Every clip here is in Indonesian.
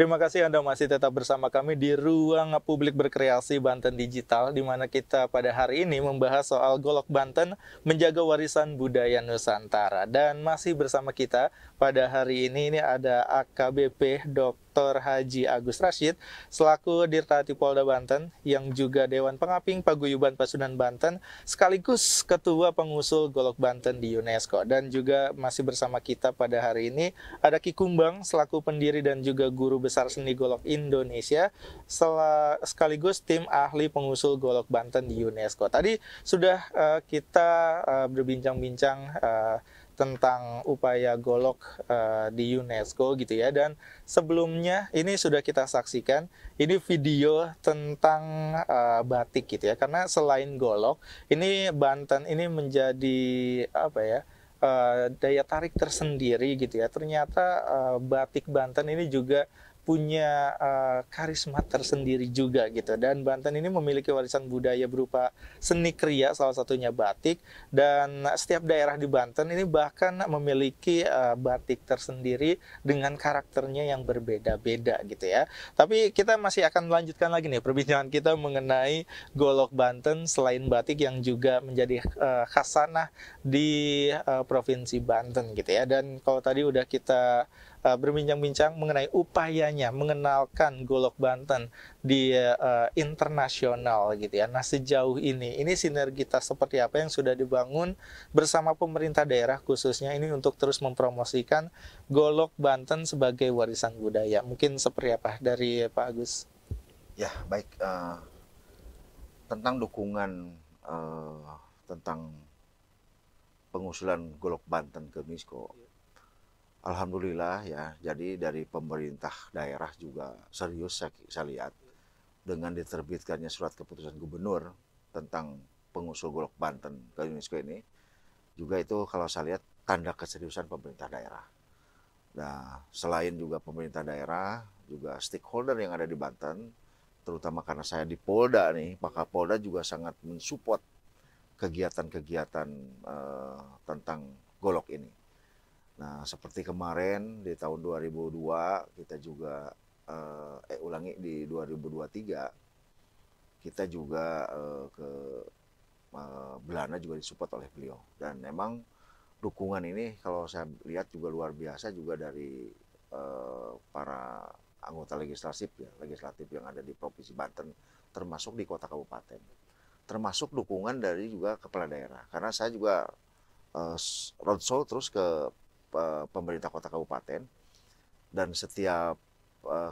Terima kasih Anda masih tetap bersama kami di Ruang Publik Berkreasi Banten Digital, di mana kita pada hari ini membahas soal Golok Banten menjaga warisan budaya Nusantara. Dan masih bersama kita pada hari ini ada AKBP Dr. Haji Agus Rashid, selaku Dirtati Polda Banten, yang juga Dewan Pengaping Paguyuban Pasundan Banten, sekaligus Ketua Pengusul Golok Banten di UNESCO. Dan juga masih bersama kita pada hari ini ada Ki Kumbang, selaku pendiri dan juga guru besar seni golok Indonesia, sekaligus tim ahli pengusul golok Banten di UNESCO. Tadi sudah kita berbincang-bincang tentang upaya golok di UNESCO gitu ya. Dan sebelumnya ini sudah kita saksikan, ini video tentang batik gitu ya. Karena selain golok, ini Banten ini menjadi apa ya, daya tarik tersendiri gitu ya. Ternyata batik Banten ini juga punya karisma tersendiri juga gitu. Dan Banten ini memiliki warisan budaya berupa seni kriya, salah satunya batik. Dan setiap daerah di Banten ini bahkan memiliki batik tersendiri dengan karakternya yang berbeda-beda gitu ya. Tapi kita masih akan melanjutkan lagi nih perbincangan kita mengenai golok Banten selain batik yang juga menjadi khasanah di Provinsi Banten gitu ya. Dan kalau tadi udah kita berbincang-bincang mengenai upayanya mengenalkan golok Banten di internasional gitu ya. Nah, sejauh ini sinergitas seperti apa yang sudah dibangun bersama pemerintah daerah khususnya ini untuk terus mempromosikan golok Banten sebagai warisan budaya. Mungkin seperti apa dari Pak Agus? Ya, baik. Tentang dukungan tentang pengusulan golok Banten ke UNESCO. Alhamdulillah ya, jadi dari pemerintah daerah juga serius saya lihat dengan diterbitkannya surat keputusan gubernur tentang pengusul golok Banten ke UNESCO ini, juga itu kalau saya lihat tanda keseriusan pemerintah daerah. Nah, selain juga pemerintah daerah, juga stakeholder yang ada di Banten, terutama karena saya di Polda nih, maka Polda juga sangat mensupport kegiatan-kegiatan tentang golok ini. Nah, seperti kemarin di tahun 2002 kita juga ulangi di 2023 kita juga ke Belanda juga disupport oleh beliau. Dan memang dukungan ini kalau saya lihat juga luar biasa juga dari para anggota legislatif yang ada di Provinsi Banten, termasuk di kota kabupaten. Termasuk dukungan dari juga kepala daerah. Karena saya juga roadshow terus ke pemerintah kota kabupaten, dan setiap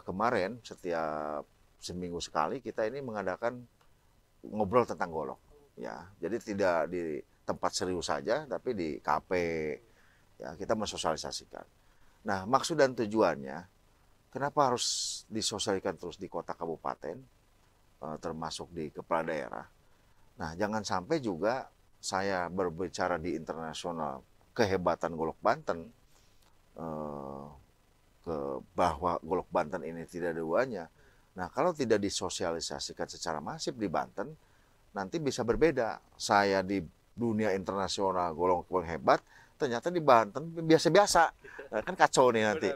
kemarin setiap seminggu sekali kita ini mengadakan ngobrol tentang golok ya. Jadi tidak di tempat serius saja, tapi di kafe ya kita mensosialisasikan. Nah, maksud dan tujuannya kenapa harus disosialisasikan terus di kota kabupaten, termasuk di kepala daerah. Nah, jangan sampai juga saya berbicara di internasional kehebatan golok Banten, bahwa golok Banten ini tidak ada duanya. Nah, kalau tidak disosialisasikan secara masif di Banten, nanti bisa berbeda. Saya di dunia internasional golok hebat, ternyata di Banten biasa-biasa. Nah, kan kacau nih nanti.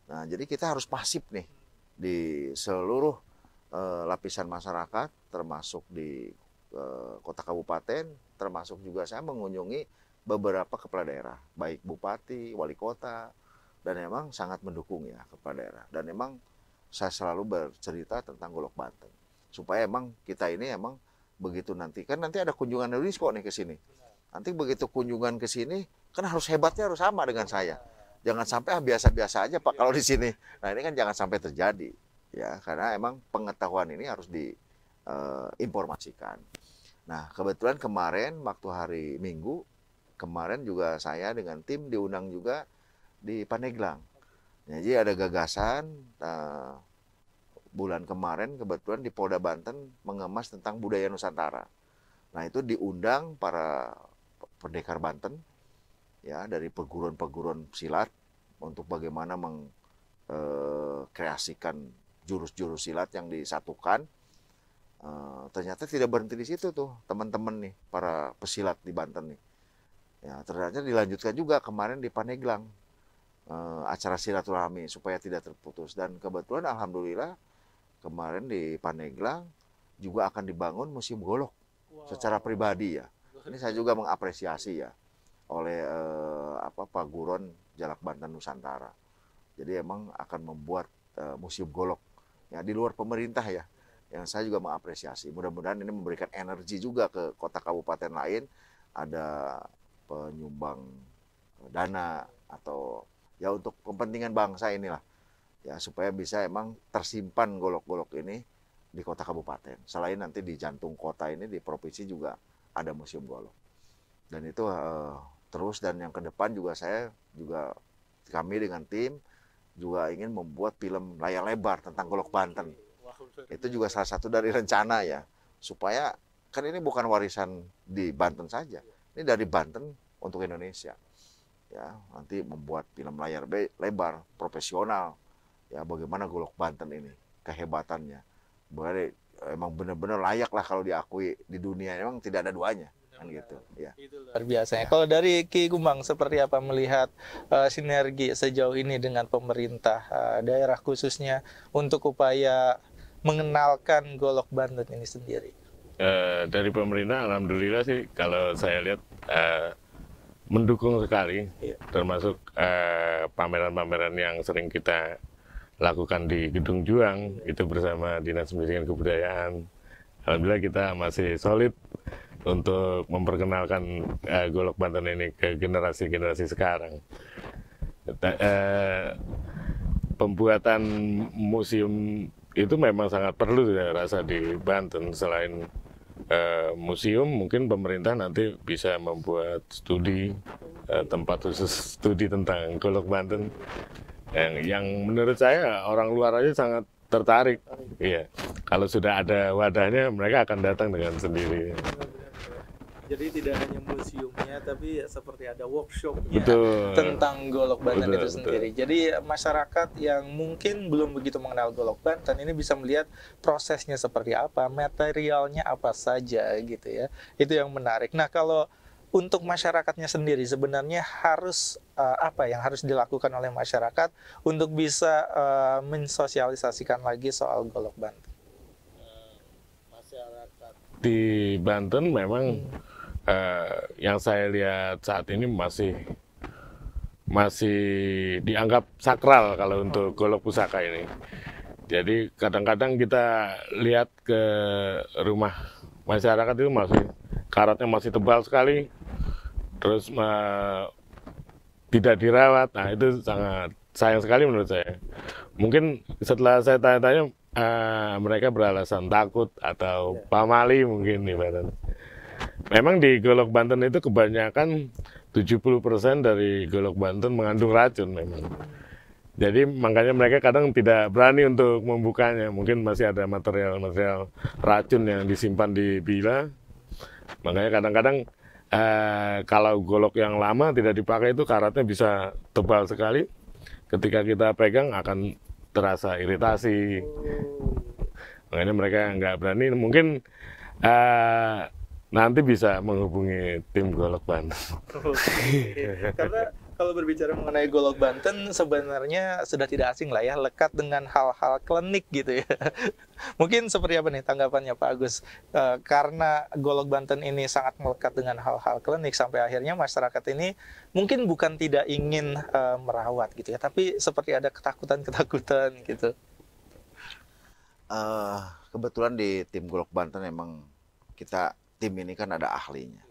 Nah, jadi kita harus pasif nih di seluruh lapisan masyarakat, termasuk di kota kabupaten, termasuk juga saya mengunjungi beberapa kepala daerah, baik bupati, wali kota, dan memang sangat mendukung ya kepala daerah. Dan memang saya selalu bercerita tentang golok Banten, supaya emang kita ini emang begitu nanti, kan nanti ada kunjungan UNESCO nih ke sini. Nanti begitu kunjungan ke sini, kan harus hebatnya harus sama dengan saya. Jangan sampai biasa-biasa aja Pak kalau di sini. Nah, ini kan jangan sampai terjadi ya, karena emang pengetahuan ini harus diinformasikan. Nah, kebetulan kemarin waktu hari Minggu kemarin juga saya dengan tim diundang juga di Pandeglang. Jadi ada gagasan bulan kemarin kebetulan di Polda Banten mengemas tentang budaya Nusantara. Nah, itu diundang para pendekar Banten ya dari perguruan-perguruan silat untuk bagaimana mengkreasikan jurus-jurus silat yang disatukan. Ternyata tidak berhenti di situ tuh teman-teman nih para pesilat di Banten nih. Ya, ternyata dilanjutkan juga kemarin di Pandeglang. acara silaturahmi supaya tidak terputus. Dan kebetulan alhamdulillah kemarin di Pandeglang juga akan dibangun museum golok secara pribadi ya. Ini saya juga mengapresiasi ya oleh Pak Guron Jalak Banten Nusantara. Jadi emang akan membuat museum golok ya di luar pemerintah ya. Yang saya juga mengapresiasi. Mudah-mudahan ini memberikan energi juga ke kota kabupaten lain, ada penyumbang dana atau ya untuk kepentingan bangsa inilah ya supaya bisa emang tersimpan golok-golok ini di kota kabupaten. Selain nanti di jantung kota ini di provinsi juga ada museum golok. Dan itu terus, dan yang ke depan juga kami dengan tim juga ingin membuat film layar lebar tentang golok Banten. Itu juga salah satu dari rencana ya, supaya kan ini bukan warisan di Banten saja, ini dari Banten untuk Indonesia. Ya, nanti membuat film layar lebar profesional. Ya, bagaimana golok Banten ini, kehebatannya. Boleh, emang benar-benar layak lah kalau diakui di dunia, emang tidak ada duanya. Kan gitu ya. Itu luar biasa. Ya. Kalau dari Ki Gumbang seperti apa melihat sinergi sejauh ini dengan pemerintah daerah khususnya untuk upaya mengenalkan golok Banten ini sendiri? Dari pemerintah alhamdulillah sih kalau saya lihat mendukung sekali, termasuk pameran-pameran yang sering kita lakukan di Gedung Juang itu bersama Dinas Pendidikan Kebudayaan. Alhamdulillah kita masih solid untuk memperkenalkan golok Banten ini ke generasi-generasi sekarang. Pembuatan museum itu memang sangat perlu saya rasa di Banten. Selain museum, mungkin pemerintah nanti bisa membuat studi, tempat khusus studi tentang golok Banten. Yang menurut saya orang luar aja sangat tertarik. Iya, kalau sudah ada wadahnya, mereka akan datang dengan sendiri. Jadi tidak hanya museumnya, tapi ya seperti ada workshopnya tentang golok Banten itu sendiri. Jadi masyarakat yang mungkin belum begitu mengenal golok Banten ini bisa melihat prosesnya seperti apa, materialnya apa saja gitu ya. Itu yang menarik. Nah, kalau untuk masyarakatnya sendiri sebenarnya harus apa yang harus dilakukan oleh masyarakat untuk bisa mensosialisasikan lagi soal golok Banten? Masyarakat di Banten memang yang saya lihat saat ini masih dianggap sakral kalau untuk golok pusaka ini. Jadi kadang-kadang kita lihat ke rumah masyarakat itu karatnya masih tebal sekali, terus tidak dirawat. Nah, itu sangat sayang sekali menurut saya. Mungkin setelah saya tanya-tanya, mereka beralasan takut atau pamali mungkin ibaratnya. Memang di golok Banten itu kebanyakan 70% dari golok Banten mengandung racun memang. Jadi makanya mereka kadang tidak berani untuk membukanya. Mungkin masih ada material-material racun yang disimpan di bila. Makanya kadang-kadang kalau golok yang lama tidak dipakai itu karatnya bisa tebal sekali. Ketika kita pegang akan terasa iritasi. Makanya mereka nggak berani. Mungkin nanti bisa menghubungi tim golok Banten. Karena kalau berbicara mengenai golok Banten sebenarnya sudah tidak asing lah ya, lekat dengan hal-hal klinik gitu ya. Mungkin seperti apa nih tanggapannya Pak Agus? Karena golok Banten ini sangat melekat dengan hal-hal klinik sampai akhirnya masyarakat ini mungkin bukan tidak ingin merawat gitu ya, tapi seperti ada ketakutan-ketakutan gitu. Kebetulan di tim golok Banten emang tim ini kan ada ahlinya.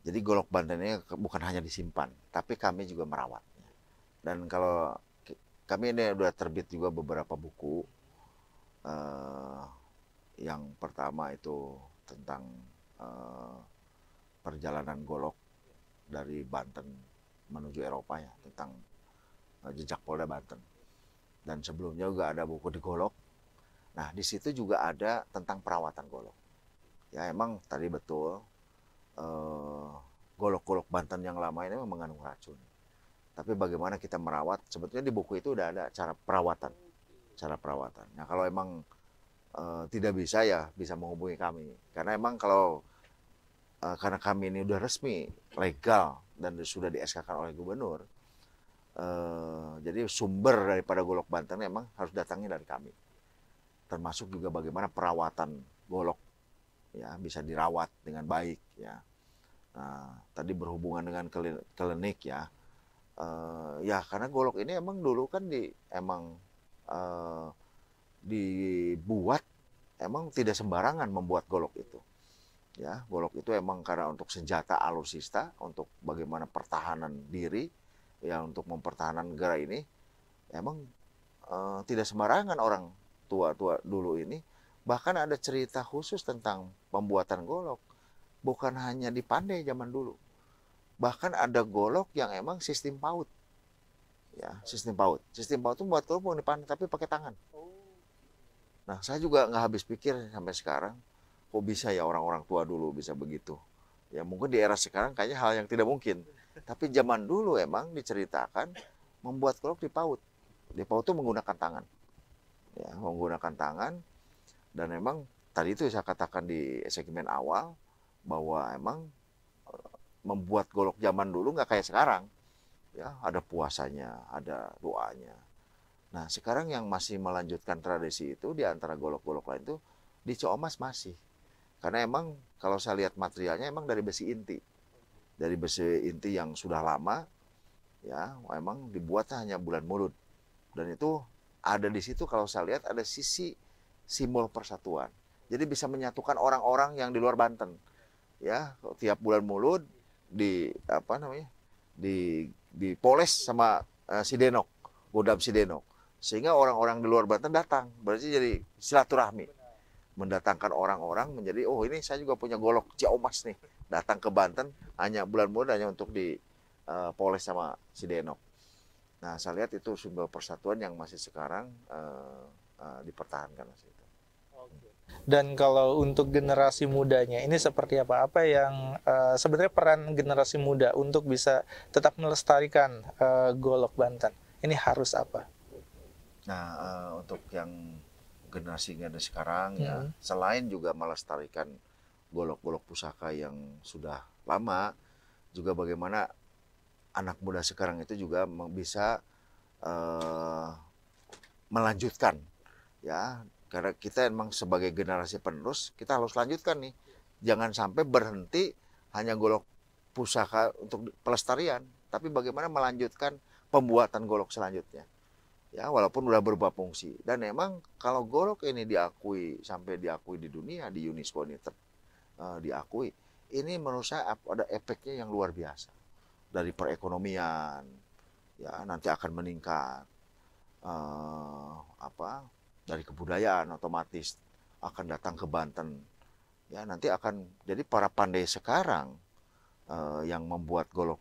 Jadi golok Banten ini bukan hanya disimpan, tapi kami juga merawatnya. Dan kalau kami ini sudah terbit juga beberapa buku. Yang pertama itu tentang perjalanan golok dari Banten menuju Eropa ya, tentang jejak Polda Banten. Dan sebelumnya juga ada buku di golok. Nah, di situ juga ada tentang perawatan golok. Ya emang tadi betul, golok-golok Banten yang lama ini memang mengandung racun. Tapi bagaimana kita merawat, sebetulnya di buku itu udah ada cara perawatan. Nah kalau emang tidak bisa ya bisa menghubungi kami. Karena emang karena kami ini udah resmi, legal, dan sudah di SK-kan oleh gubernur, Jadi sumber daripada golok Banten memang harus datangnya dari kami. Termasuk juga bagaimana perawatan golok ya bisa dirawat dengan baik ya. Nah, tadi berhubungan dengan klinik ya. Ya karena golok ini emang dulu kan dibuat emang tidak sembarangan membuat golok itu. Ya, golok itu emang karena untuk senjata alutsista, untuk bagaimana pertahanan diri, ya untuk mempertahankan negara ini, emang tidak sembarangan orang tua-tua dulu ini. Bahkan ada cerita khusus tentang pembuatan golok. Bukan hanya di Pandai zaman dulu. Bahkan ada golok yang emang sistem paut. Ya, sistem paut. Sistem paut itu buat golok bukan di Pandai, tapi pakai tangan. Nah, saya juga nggak habis pikir sampai sekarang, kok bisa ya orang-orang tua dulu bisa begitu. Ya mungkin di era sekarang kayaknya hal yang tidak mungkin. Tapi zaman dulu emang diceritakan membuat golok di paut. Di paut itu menggunakan tangan. Ya, menggunakan tangan. Dan emang tadi itu saya katakan di segmen awal bahwa emang membuat golok zaman dulu nggak kayak sekarang. Ya, ada puasanya, ada doanya. Nah, sekarang yang masih melanjutkan tradisi itu di antara golok-golok lain itu di Ciomas masih. Karena emang kalau saya lihat materialnya emang dari besi inti. Dari besi inti yang sudah lama ya, emang dibuatnya hanya bulan Mulud. Dan itu ada di situ kalau saya lihat ada sisi simbol persatuan. Jadi bisa menyatukan orang-orang yang di luar Banten. Ya, tiap bulan Mulud dipoles sama Sidenok, Godam Sidenok. Sehingga orang-orang di luar Banten datang. Berarti jadi silaturahmi. Mendatangkan orang-orang menjadi, oh ini saya juga punya golok Ciomas nih. Datang ke Banten hanya bulan Mulud hanya untuk dipoles sama Sidenok. Nah, saya lihat itu simbol persatuan yang masih sekarang dipertahankan. Dan kalau untuk generasi mudanya ini seperti apa? Apa yang sebenarnya peran generasi muda untuk bisa tetap melestarikan golok Banten? Ini harus apa? Nah, untuk yang generasi sekarang ya, selain juga melestarikan golok-golok pusaka yang sudah lama, juga bagaimana anak muda sekarang itu juga bisa melanjutkan ya. Karena kita emang sebagai generasi penerus, kita harus lanjutkan nih. Jangan sampai berhenti hanya golok pusaka untuk pelestarian, tapi bagaimana melanjutkan pembuatan golok selanjutnya. Ya, walaupun udah berubah fungsi. Dan emang kalau golok ini sampai diakui di dunia, di UNESCO ini diakui, ini menurut saya ada efeknya yang luar biasa. Dari perekonomian, ya nanti akan meningkat. Dari kebudayaan otomatis akan datang ke Banten. Ya, nanti akan jadi para pandai sekarang yang membuat golok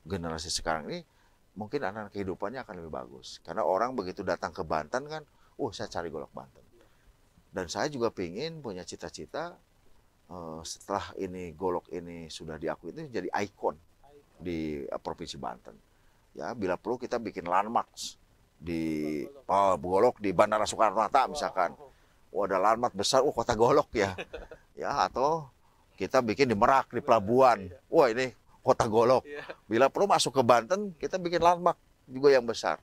generasi sekarang ini mungkin anak kehidupannya akan lebih bagus. Karena orang begitu datang ke Banten kan, saya cari golok Banten. Dan saya juga pengen punya cita-cita setelah ini golok ini sudah diakui itu jadi ikon di Provinsi Banten. Ya, bila perlu kita bikin landmark di golok di Bandara Soekarno-Hatta misalkan. Ada landmark besar, kota golok ya. Ya, atau kita bikin di Merak di pelabuhan. Ini kota golok. Bila perlu masuk ke Banten, kita bikin landmark juga yang besar.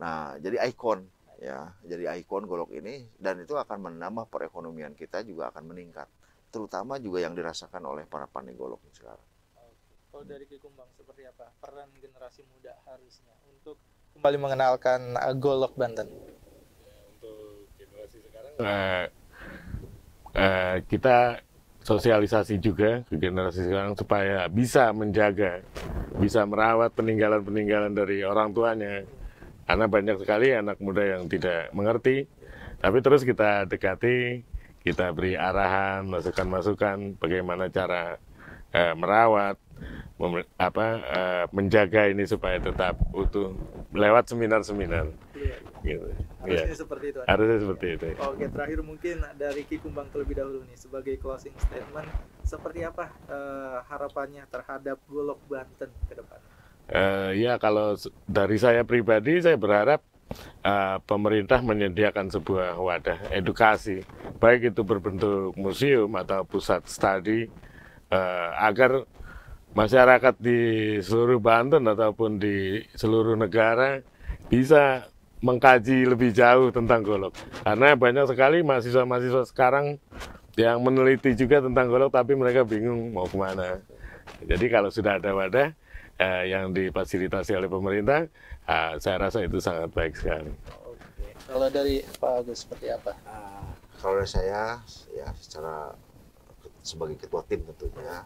Nah, jadi ikon ya, jadi ikon golok ini dan itu akan menambah perekonomian kita juga akan meningkat. Terutama juga yang dirasakan oleh para pandai golok sekarang. Kalau dari Ki Kumbang seperti apa peran generasi muda harusnya untuk kembali mengenalkan golok Banten? Untuk generasi sekarang kita sosialisasi juga ke generasi sekarang supaya bisa menjaga, bisa merawat peninggalan-peninggalan dari orang tuanya. Karena banyak sekali anak muda yang tidak mengerti, tapi terus kita dekati, kita beri arahan, masukan-masukan bagaimana cara merawat, menjaga ini supaya tetap utuh lewat seminar-seminar. Gitu. Harusnya seperti itu. Harusnya seperti itu. Oke, terakhir mungkin dari Ki Kumbang terlebih dahulu nih sebagai closing statement, seperti apa harapannya terhadap golok Banten ke depan? Ya kalau dari saya pribadi, saya berharap pemerintah menyediakan sebuah wadah edukasi, baik itu berbentuk museum atau pusat studi, agar masyarakat di seluruh Banten ataupun di seluruh negara bisa mengkaji lebih jauh tentang golok. Karena banyak sekali mahasiswa-mahasiswa sekarang yang meneliti juga tentang golok, tapi mereka bingung mau kemana. Jadi kalau sudah ada wadah yang difasilitasi oleh pemerintah, saya rasa itu sangat baik sekali. Oke. Kalau dari Pak Agus seperti apa? Kalau dari saya, ya secara sebagai ketua tim tentunya,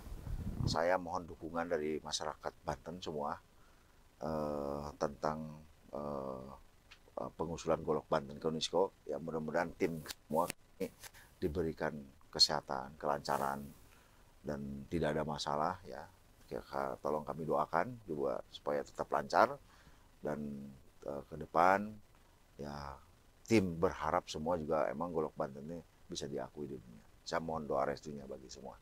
saya mohon dukungan dari masyarakat Banten semua tentang pengusulan Golok Banten ke UNESCO. Ya mudah-mudahan tim semua ini diberikan kesehatan, kelancaran, dan tidak ada masalah ya. Tolong kami doakan juga supaya tetap lancar, dan ke depan ya tim berharap semua juga emang Golok Banten ini bisa diakui di dunia. Saya mohon doa restunya bagi semua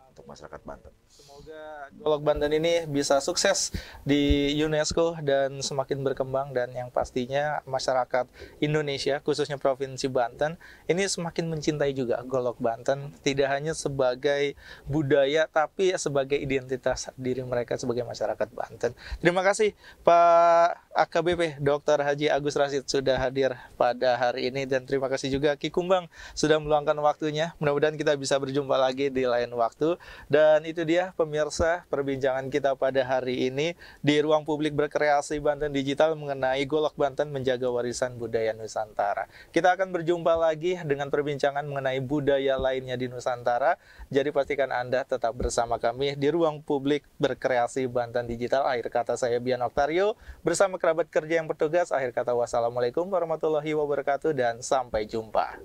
untuk masyarakat Banten. Semoga Golok Banten ini bisa sukses di UNESCO dan semakin berkembang, dan yang pastinya masyarakat Indonesia khususnya Provinsi Banten ini semakin mencintai juga Golok Banten, tidak hanya sebagai budaya tapi sebagai identitas diri mereka sebagai masyarakat Banten. Terima kasih Pak AKBP Dr. Haji Agus Rashid sudah hadir pada hari ini, dan terima kasih juga Ki Kumbang sudah meluangkan waktunya. Mudah-mudahan kita bisa berjumpa lagi di lain waktu. Dan itu dia pemirsa perbincangan kita pada hari ini di Ruang Publik Berkreasi Banten Digital mengenai Golok Banten menjaga warisan budaya Nusantara. Kita akan berjumpa lagi dengan perbincangan mengenai budaya lainnya di Nusantara. Jadi pastikan Anda tetap bersama kami di Ruang Publik Berkreasi Banten Digital. Akhir kata saya Bian Oktario bersama kerabat kerja yang bertugas. Akhir kata wassalamualaikum warahmatullahi wabarakatuh dan sampai jumpa.